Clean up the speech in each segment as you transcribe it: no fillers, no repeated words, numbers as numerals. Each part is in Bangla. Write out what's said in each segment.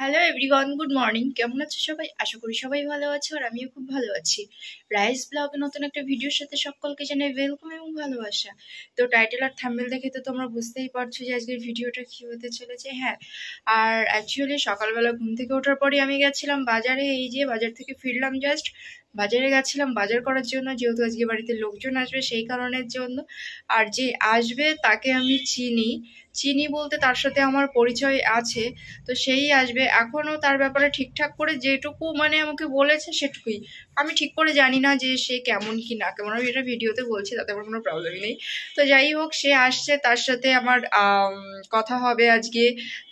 Hello everyone, good morning. কেমন আছো সবাই? আশা করি সবাই ভালো আছো আর আমিও খুব ভালো আছি। রাইস ব্লগে নতুন একটা ভিডিওর সাথে সকলকে জানাই ওয়েলকাম এবং ভালোবাসা। তো টাইটেল আর থাম্বনেল দেখে তো তোমরা বুঝতেই পারছো যে আজকের ভিডিওটা কি হতে চলেছে। হ্যাঁ, আর অ্যাকচুয়ালি সকালবেলা ঘুম থেকে ওঠার পরে আমি গেছিলাম বাজারে। এই যে বাজার থেকে ফিরলাম জাস্ট। বাজারে গেছিলাম বাজার করার জন্য, যেহেতু আজকে বাড়িতে লোকজন আসবে সেই কারণের জন্য। আর যে আসবে তাকে আমি চিনি বলতে তার সাথে আমার পরিচয় আছে, তো সেই আসবে। এখনো তার ব্যাপারে ঠিকঠাক করে যেটুকু মানে আমাকে বলেছে সেটুকুই। আমি ঠিক করে জানি না যে সে কেমন কি না কেমন, আমি এটা ভিডিওতে বলছি, তাতে আমার কোনো প্রবলেমই নেই। তো যাই হোক, সে আসছে, তার সাথে আমার কথা হবে আজকে।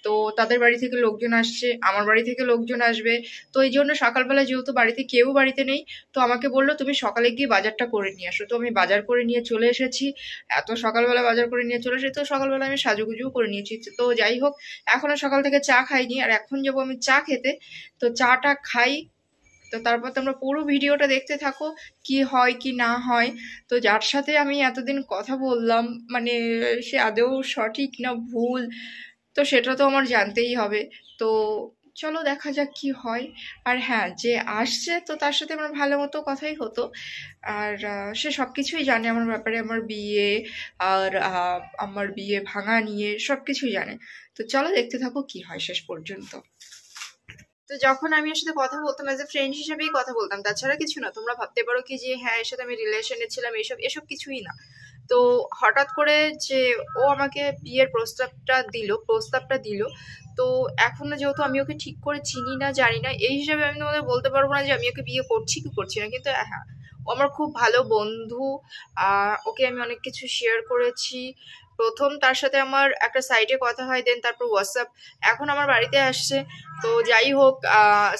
তো তাদের বাড়ি থেকে লোকজন আসছে, আমার বাড়ি থেকে লোকজন আসবে। তো এই জন্য সকালবেলা যেহেতু বাড়িতে নেই, তো আমাকে বললো তুমি সকালে গিয়ে বাজারটা করে নিয়ে আসো। তো আমি বাজার করে নিয়ে চলে এসেছি। এত সকালবেলা বাজার করে নিয়ে চলে এসেছি, তো সকালবেলা আমি সাজুগুজু করে নিয়েছি। তো যাই হোক, এখনো সকাল থেকে চা খাইনি, আর এখন যাবো আমি চা খেতে। তো চাটা খাই, তো তারপর তোমরা পুরো ভিডিওটা দেখতে থাকো কি হয় কি না হয়। তো যার সাথে আমি এতদিন কথা বললাম, মানে সে আদৌ সঠিক না ভুল, তো সেটা তো আমার জানতেই হবে। তো চলো দেখা যাক কি হয়। আর হ্যাঁ, যে আসছে তো তার সাথে আমার ভালো মতো কথাই হতো। আর সে সব কিছুই জানে আমার ব্যাপারে, আমার বিয়ে আর আমার বিয়ে ভাঙা নিয়ে সব কিছুই জানে। তো চলো দেখতে থাকো কি হয় শেষ পর্যন্ত। তো যখন আমি এর সাথে কথা বলতাম অ্যাজ এ ফ্রেন্ড হিসেবেই কথা বলতাম, তাছাড়া কিছু না। তোমরা ভাবতে পারো কি যে হ্যাঁ এর সাথে আমি রিলেশনে ছিলাম, এসব কিছুই না। তো হঠাৎ করে যে ও আমাকে বিয়ের প্রস্তাবটা দিল। তো এখনো যেহেতু আমি ওকে ঠিক করে চিনি না, জানি না, এই হিসাবে আমি তোমাদের বলতে পারবো না যে আমি ওকে বিয়ে করছি কি করছি না। কিন্তু হ্যাঁ, ও আমার খুব ভালো বন্ধু। ওকে আমি অনেক কিছু শেয়ার করেছি। প্রথম তার সাথে আমার একটা সাইটে কথা হয়, দেন তারপর হোয়াটসঅ্যাপ, এখন আমার বাড়িতে আসছে। তো যাই হোক,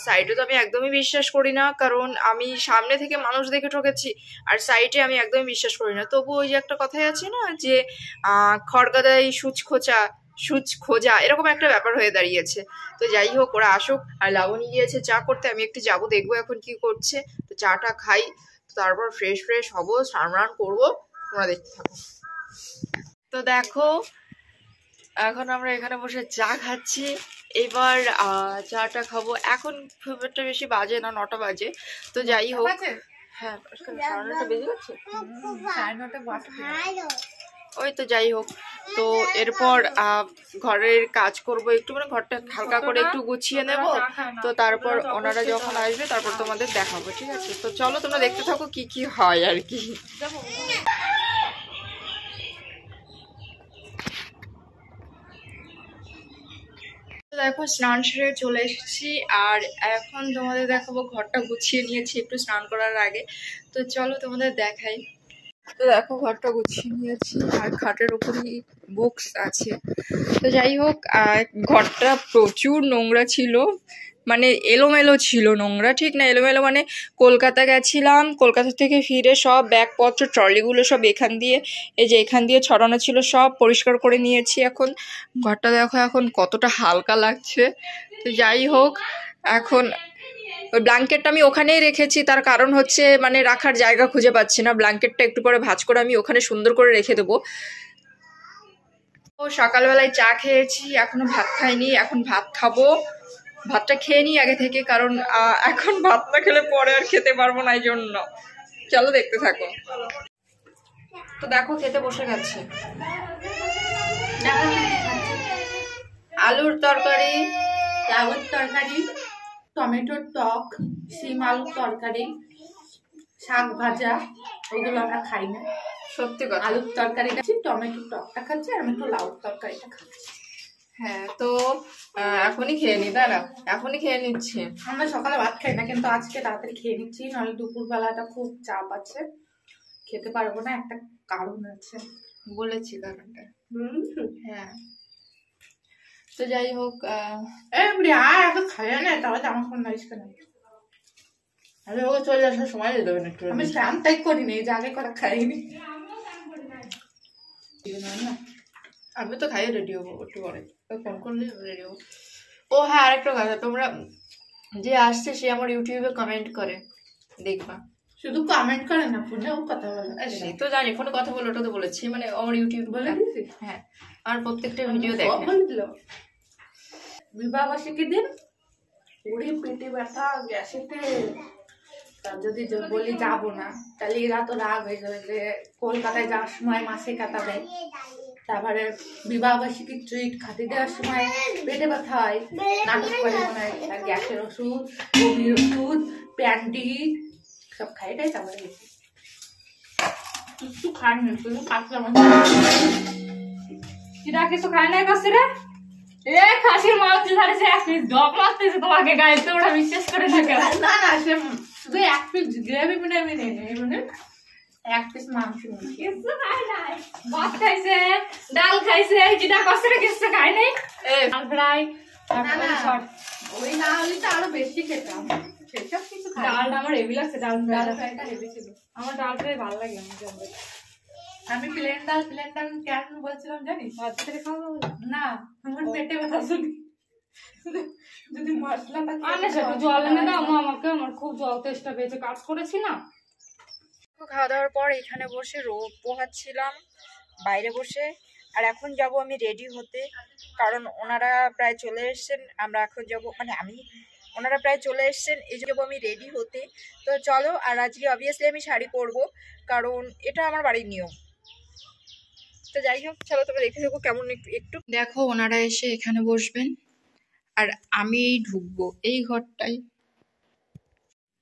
সাইটে তো আমি একদমই বিশ্বাস করি না, কারণ আমি সামনে থেকে মানুষ দেখে ঠকেছি। আর সাইটে আমি একদমই বিশ্বাস করি না। তবু ওই যে একটা কথাই আছে না যে খড়গাদায় সুচ খোঁজা, এরকম একটা ব্যাপার হয়ে দাঁড়িয়েছে। তো যাই হোক, ওরা আসুক। আর লাবণী গিয়েছে চা করতে, আমি একটু যাবো, দেখবো এখন কি করছে। তো চাটা খাই, তারপর ফ্রেশ হবো, স্নান করবো। তোমরা দেখতে থাকো। তো দেখো, এখন আমরা এখানে বসে চা খাচ্ছি। এবার চাটা খাবো। এখন খুব একটা বেশি বাজে না, 9টা বাজে। তো যাই হোক, হ্যাঁ 9:30 বেজে গেছে। ওই তো যাই হোক, তো এরপর ঘরের কাজ করব একটু, মানে ঘরটা হালকা করে একটু গুছিয়ে নেব। তো তারপর ওনারা যখন আসবে তারপর তোমাদের দেখাবো, ঠিক আছে? তো চলো তোমরা দেখতে থাকো কি কি হয় আর কি। দেখো, স্নান সেরে চলে এসেছি, আর এখন তোমাদের দেখাবো ঘরটা গুছিয়ে নিয়েছি একটু স্নান করার আগে। তো চলো তোমাদের দেখাই। তো দেখো, ঘরটা গুছিয়ে নিয়েছি, আর খাটের উপরই বুকস আছে। তো যাই হোক, ঘরটা প্রচুর নোংরা ছিল, মানে এলোমেলো ছিল। নোংরা ঠিক না, এলোমেলো মানে কলকাতা গেছিলাম, কলকাতা থেকে ফিরে সব ব্যাগপত্র ট্রলিগুলো সব এখান দিয়ে ছড়ানো ছিল, সব পরিষ্কার করে নিয়েছি। এখন ঘরটা দেখো এখন কতটা হালকা লাগছে। তো যাই হোক, এখন ওই ব্ল্যাঙ্কেটটা আমি ওখানেই রেখেছি, তার কারণ হচ্ছে মানে রাখার জায়গা খুঁজে পাচ্ছি না। ব্ল্যাঙ্কেটটা একটু পরে ভাঁজ করে আমি ওখানে সুন্দর করে রেখে দেবো। ও সকালবেলায় চা খেয়েছি, এখনো ভাত খাইনি, এখন ভাত খাবো। ভাতটা খেয়ে নিই আগে থেকে, কারণ এখন ভাত না খেলে পরে আর খেতে পারবো না, এই জন্য। চলো দেখতে থাকো। তো দেখো, খেতে বসে গেছে। আলুর তরকারি, লাউয়ের তরকারি, টমেটোর টক, শিম আলুর তরকারি, শাক ভাজা, ওগুলো আমরা খাই না। সত্যি কথা, আলুর তরকারি খাচ্ছি, টমেটোর টকটা খাচ্ছি, আর আমি একটু লাউর তরকারিটা খাচ্ছি। হ্যাঁ, তো এখনই খেয়ে নি, দাঁড়া, এখনই খেয়ে নিচ্ছি। আমরা সকালে ভাত খাই না, কিন্তু আজকে তাড়াতাড়ি খেয়ে নিচ্ছি, নাহলে দুপুরবেলাটা খুব চাপ আছে, খেতে পারবো না, একটা কারণ আছে, বলেছি কারণটা। হ্যাঁ, তো যাই হোক, খাই না, তাহলে আমার ফোন নাইস কেন? আমি ওকে চলে আসার সময় দিয়ে দেবেন একটু। আমি স্নানটাই করিনি, যে আগে করে খাইনি। আমি তো খাইয়ে রেডি হবো একটু পরে, ফোন করলে রেডি হবো। ও হ্যাঁ, আরেকটা কথা, তোমরা যে আসছে সে আমার ইউটিউবে কমেন্ট করে, দেখবা। শুধু কমেন্ট করে না, ফোনেও কথা বলে। সে তো জানি, ফোনে কথা বলে, ওটা তো বলেছি, মানে আমার ইউটিউব বলে দিয়েছিস? হ্যাঁ, আর প্রত্যেকটা ভিডিও দেখে। বলে দিল বিবাহবার্ষিকী দিন পুরি পেটে ব্যথা, গ্যাসেতে। যদি বলি যাবো না, তাহলে এরা তো রাগ হয়ে যাবে যে কলকাতায় যাওয়ার সময় মাসে কাটা দেয়, তারপরে বিবাহবার্ষিকী ট্রিট খাতে দেওয়ার সময় পেটে ব্যথা হয়, নাটক করে মনে হয়। আর গ্যাসের ওষুধ, বমির ওষুধ, প্যান্টি সব খাই দেয়। তারপরে কিছু খায়নি, শুধু কাঁচা কিরা কিছু খায় নাই কাছে রে? এ খাসির মাংস ধারেছে এক পিস ডক মারতেছে তোমাকে গায়ে, তো ওরা বিশ্বাস করে না কেন? না না, সে শুধু এক পিস গ্রেভি মিনাবি নেই, মানে এক পিস মাংস কিছু খায় নাই, ভাত খাইছে, ডাল খাইছে, যেটা কাছে রে কিছু খায় নাই। ডাল ফ্রাই, ওই না হলে তো আরো বেশি খেতাম। সেসব কিছু খাই। ডালটা আমার হেভি লাগছে, ডাল ফ্রাইটা হেভি ছিল। আমার ডাল ফ্রাই ভালো লাগে। আমি প্লেন ডাল কেন বলছিলাম জানিস? ভাত থেকে খাওয়া না, আমার পেটে ব্যথা শুনি যদি মশলাটা আনে সেটা জল এনে দাও মা আমাকে, আমার খুব জল তেষ্টা পেয়েছে, কাজ করেছি না। খাওয়া দাওয়ার পর এখানে বসে রোদ পোহাচ্ছিলাম বাইরে বসে। আর এখন যাব আমি রেডি হতে, কারণ ওনারা প্রায় চলে এসছেন। আমরা এখন যাব, মানে ওনারা প্রায় চলে এসছেন, এই জন্য আমি রেডি হতে। তো চলো, আর আজকে অবভিয়াসলি আমি শাড়ি পরবো, কারণ এটা আমার বাড়ির নিয়ম। তো যাই হোক, চলো তোমরা দেখে দেখো কেমন একটু দেখো। ওনারা এসে এখানে বসবেন আর আমি ঢুকবো এই ঘরটায়।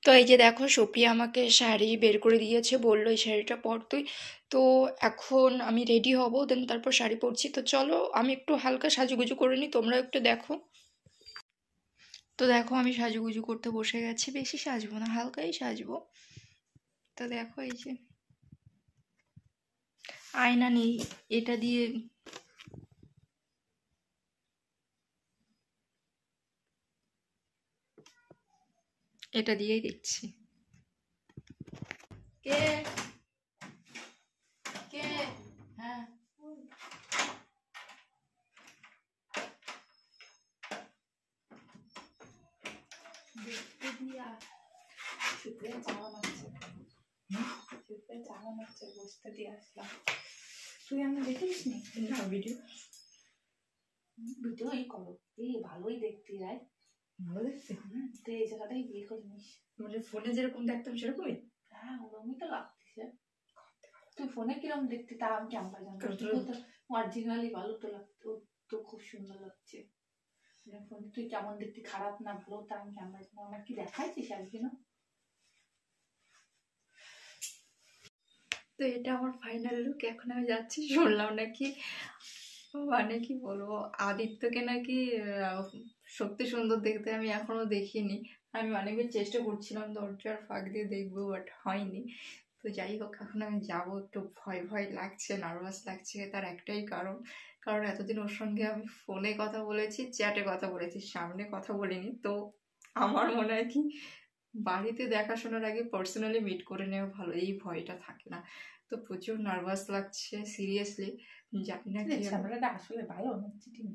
তো এই যে দেখো, সোপিয়া আমাকে শাড়ি বের করে দিয়েছে, বললো এই শাড়িটা পর তুই। তো এখন আমি রেডি হব, দেন তারপর শাড়ি পরছি। তো চলো আমি একটু হালকা সাজুগুজু করে নিই, তোমরা একটু দেখো। তো দেখো আমি সাজুগুজু করতে বসে গেছি, বেশি সাজবো না, হালকাই সাজবো। তো দেখো এই যে আয়না নেই, এটা দিয়ে দিয়েই দেখছি। কে কে? হ্যাঁ, দেখতে দিয়া শুতে চাওয়ান হচ্ছে, বসতে দিয়ে আসলাম। তুই আমি দেখিস নি না ভিডিও এই করো, এই ভালোই দেখতে রায়, ভালো দেখতে। তুই এই জায়গাটাই বিয়ে করে নিস। মানে ফোনে যেরকম দেখতাম সেরকমই। হ্যাঁ, ওরকমই তো লাগতেছে। তুই ফোনে কিরকম দেখতে তা আমি কেমন জানতাম, তো অরিজিনালি ভালো তো লাগতো, তো খুব সুন্দর লাগছে। ফোনে তুই কেমন দেখতে, খারাপ না ভালো তা আমি কেমন জানতাম। আমার কি দেখাইছিস একদিনও? তো এটা আমার ফাইনাল লুক। এখন আমি যাচ্ছি, শুনলাম নাকি, মানে কি বলবো, আদিত্যকে নাকি সত্যি সুন্দর দেখতে। আমি এখনো দেখিনি, আমি অনেকবার চেষ্টা করছিলাম দরজার ফাঁক দিয়ে দেখবো, বাট হয়নি। তো যাই হোক, এখন আমি যাবো। একটু ভয় ভয় লাগছে, নার্ভাস লাগছে। তার একটাই কারণ এতদিন ওর সঙ্গে আমি ফোনে কথা বলেছি, চ্যাটে কথা বলেছি, সামনে কথা বলিনি। তো আমার মনে হয় কি, বাড়িতে দেখাশোনার আগে পার্সোনালি মিট করে নেওয়া ভালো, এই ভয়টা থাকে না। তো প্রচুর নার্ভাস লাগছে, সিরিয়াসলি। জানি না কি ঝামেলাটা আসলে ভালো না, চিটিং।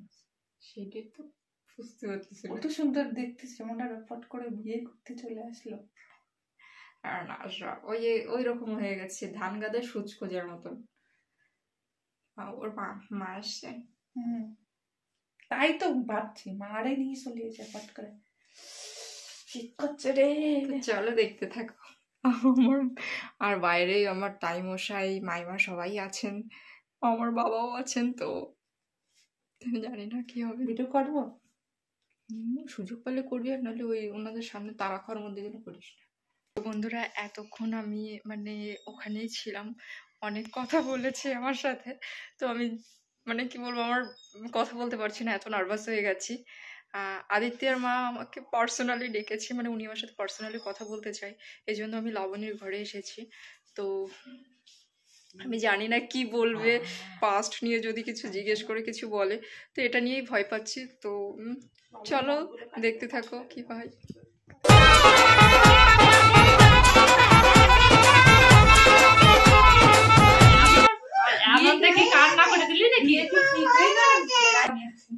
সেটাই তো বুঝতে পারতেছি। কত সুন্দর দেখতে, সেমনটা রপট করে বিয়ে করতে চলে আসলো। আর না, ওই রকম হয়ে গেছে, ধান গাদায় সুচ খোঁজার মতন। ওর মা আসছে। তাই তো ভাবছি, মারে নিয়ে চলিয়েছে পট করে, শীত করছে রে। চলো দেখতে থাকো। আমার আর বাইরে আমার তাই মশাই, মাইমা সবাই আছেন, আমার বাবাও আছেন। তো জানি না কি হবে। ভিডিও করবো, সুযোগ পেলে করবি, আর নাহলে ওই ওনাদের সামনে তারা খাওয়ার মধ্যে যেন করিস না। তো বন্ধুরা, এতক্ষণ আমি মানে ওখানেই ছিলাম, অনেক কথা বলেছে আমার সাথে। তো আমি মানে কি বলবো, আমার কথা বলতে পারছি না, এত নার্ভাস হয়ে গেছি। আদিত্যের মা আমাকে পার্সোনালি ডেকেছে, মানে উনি আমার সাথে পার্সোনালি কথা বলতে চাই, এই জন্য আমি লাবণীর ঘরে এসেছি। তো আমি জানি না কি বলবে, পাস্ট নিয়ে যদি কিছু জিজ্ঞেস করে কিছু বলে, তো এটা নিয়েই ভয় পাচ্ছি। তো চলো দেখতে থাকো কি হয়।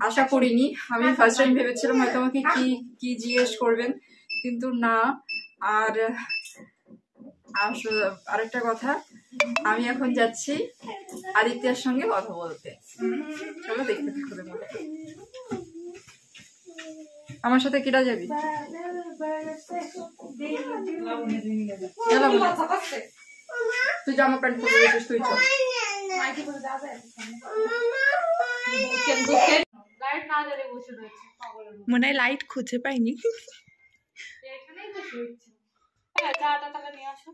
আশা করিনি, আমি ফার্স্ট টাইম ভেবেছিলাম হয়তো আমাকে কি জিজ্ঞেস করবেন, কিন্তু না। আর আরেকটা কথা, আমি এখন যাচ্ছি আদিত্যের সঙ্গে কথা বলতে। চলো দেখতে থাকো। আমার সাথে কিরা যাবি? তুই জামা প্যান্ট পরে গেছিস, তুই চল। লাইট না জ্বালিয়ে বসে রয়েছে পাগলের মতো। মনে হয় লাইট খুঁজে পাইনি। এখানেই তো শুয়েছি। হ্যাঁ, চাটা তাহলে নিয়ে আসো।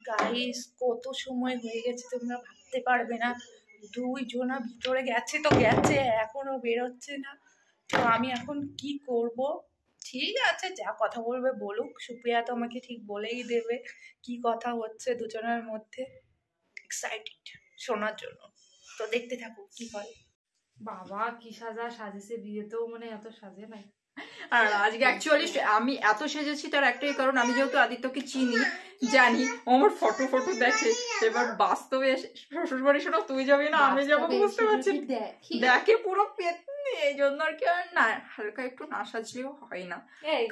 গাইস কত সময় হয়ে গেছে তোমরা ভাবতে পারবে না। 2 জনা ভিতরে গেছে তো গেছে, এখনো বেরোচ্ছে না। তো আমি এখন কি করব? ঠিক আছে, যা কথা বলবে বলুক। সুপ্রিয়া তো আমাকে ঠিক বলেই দেবে কি কথা হচ্ছে দুজনের মধ্যে। এক্সাইটেড শোনার জন্য, তো দেখতে থাকো কি করে। বাবা কি সাজেছে, বিয়েতেও মানে এত সাজে নাই। আর আজকে অ্যাকচুয়ালি আমি এত সেজেছি তার একটাই কারণ, আমি যেহেতু আদিত্যকে চিনি, জানি আমার ফটো দেখে। এবার বাস্তবে শ্বশুর বাড়ি শোনো, তুই যাবি না আমি যাবো, বুঝতে পারছি, দেখে পুরো পেতনি। এই জন্য আর কি, আর না হালকা একটু না সাজলেও হয় না,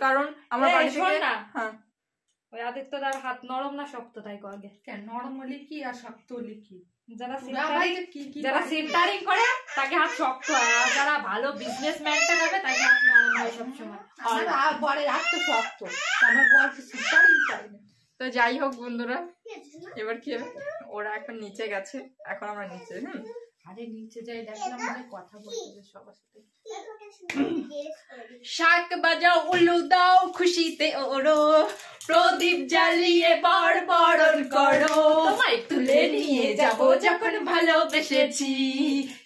কারণ আমার বাড়ি থেকে। হ্যাঁ, ওই আদিত্যদার হাত নরম না শক্ত, তাই কো আগে। কেন নরম হলে কি আর শক্ত হলে কি? যারা সিস্টারিং করে তাকে হাত শক্ত হয়, আর যারা ভালো বিজনেসম্যানটা হবে তাকে হাত নরম হয় সবসময়। আমার বরের হাত তো শক্ত, আমার বর সিস্টারিং করে না। তো যাই হোক বন্ধুরা, এবার কি হবে, ওরা এখন নিচে গেছে, এখন আমরা নিচে। আরে নিচে যাই, দেখলাম কথা বলতে সবার সাথে। শাক বাজাও, উলু দাও, খুশিতে ওড়ো, প্রদীপ জ্বালিয়ে বরণ করো, তোমায় তুলে নিয়ে যাব যখন ভালোবেসেছি,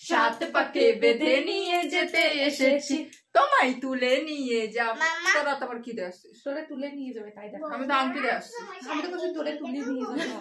7 পাকে বেঁধে নিয়ে যেতে এসেছি, তোমায় তুলে নিয়ে যাব। তোরা তোমার কি দিয়ে আসছিস? তোরে তুলে নিয়ে যাবে তাই দেখ, আমি তো আংটি দিয়ে আসছি। আমি তো তোরে তুলে নিয়ে যাবো।